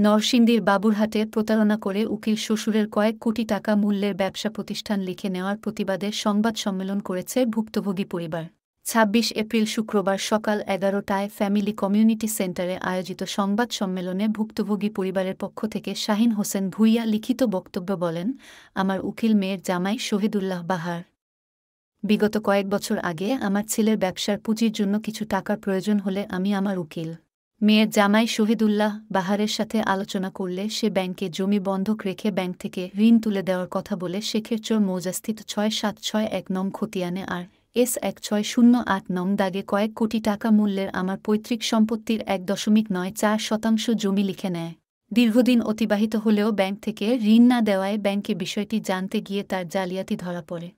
নরসিংদীর বাবুরহাটে প্রতারণা করে উকিল শ্বশুরের কয়েক কোটি টাকা মূল্যের ব্যবসা প্রতিষ্ঠান লিখে নেওয়ার প্রতিবাদে সংবাদ সম্মেলন করেছে ভুক্তভোগী পরিবার। ২৬ এপ্রিল শুক্রবার সকাল ১১টায় ফ্যামিলি কমিউনিটি সেন্টারে আয়োজিত সংবাদ সম্মেলনে ভুক্তভোগী পরিবারের পক্ষ থেকে শাহীন হোসেন ভূঁইয়া লিখিত বক্তব্যে বলেন, আমার উকিল মেয়ের জামাই শহীদুল্লাহ বাহার। বিগত কয়েক বছর আগে আমার ছেলের ব্যবসার পুঁজির জন্য কিছু টাকার প্রয়োজন হলে আমি আমার উকিল মেয়ের জামাই শহীদুল্লাহ বাহারের সাথে আলোচনা করলে সে ব্যাংকে জমি বন্ধক রেখে ব্যাংক থেকে ঋণ তুলে দেওয়ার কথা বলে শেখেরচর মৌজাস্থিত ৬৭৬১ নং খতিয়ানে আর এস ১৬০৮ নং দাগে কয়েক কোটি টাকা মূল্যের আমার পৈতৃক সম্পত্তির ১.৯৪% জমি লিখে নেয়। দীর্ঘদিন অতিবাহিত হলেও ব্যাংক থেকে ঋণ না দেওয়ায় ব্যাংকে বিষয়টি জানতে গিয়ে তার জালিয়াতি ধরা পড়ে।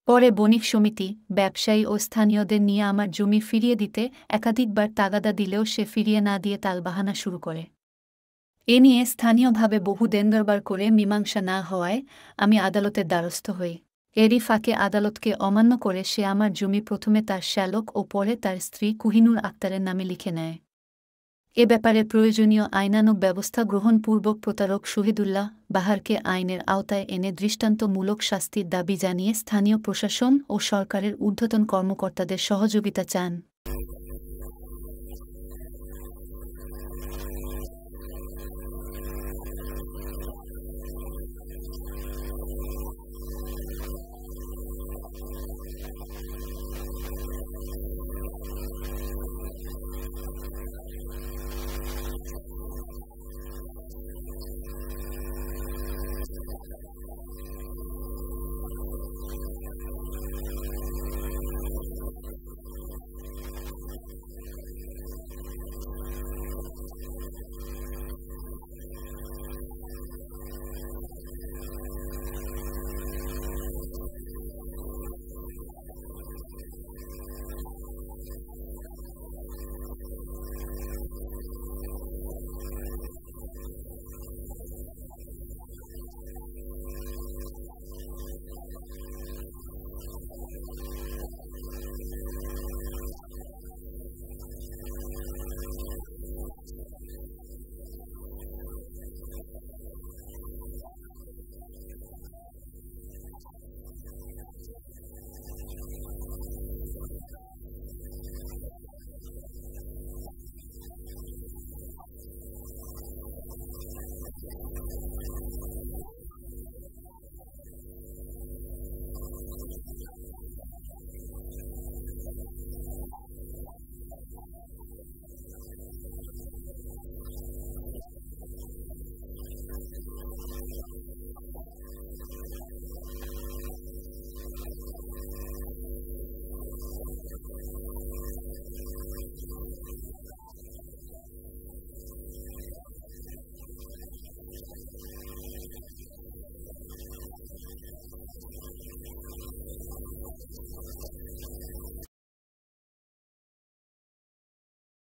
পরে বণিক সমিতি, ব্যবসায়ী ও স্থানীয়দের নিয়ে আমার জমি ফিরিয়ে দিতে একাধিকবার তাগাদা দিলেও সে ফিরিয়ে না দিয়ে টালবাহানা শুরু করে। এ নিয়ে স্থানীয়ভাবে বহু দেনদরবার করে মীমাংসা না হওয়ায় আমি আদালতের দ্বারস্থ হই। এরই ফাঁকে আদালতকে অমান্য করে সে আমার জমি প্রথমে তার শ্যালক ও পরে তার স্ত্রী কুহিনুর আক্তারের নামে লিখে নেয়। এ ব্যাপারে প্রয়োজনীয় আইনানুগ ব্যবস্থা গ্রহণপূর্বক প্রতারক শহীদুল্লাহ বাহারকে আইনের আওতায় এনে দৃষ্টান্তমূলক শাস্তির দাবি জানিয়ে স্থানীয় প্রশাসন ও সরকারের ঊর্ধ্বতন কর্মকর্তাদের সহযোগিতা চান।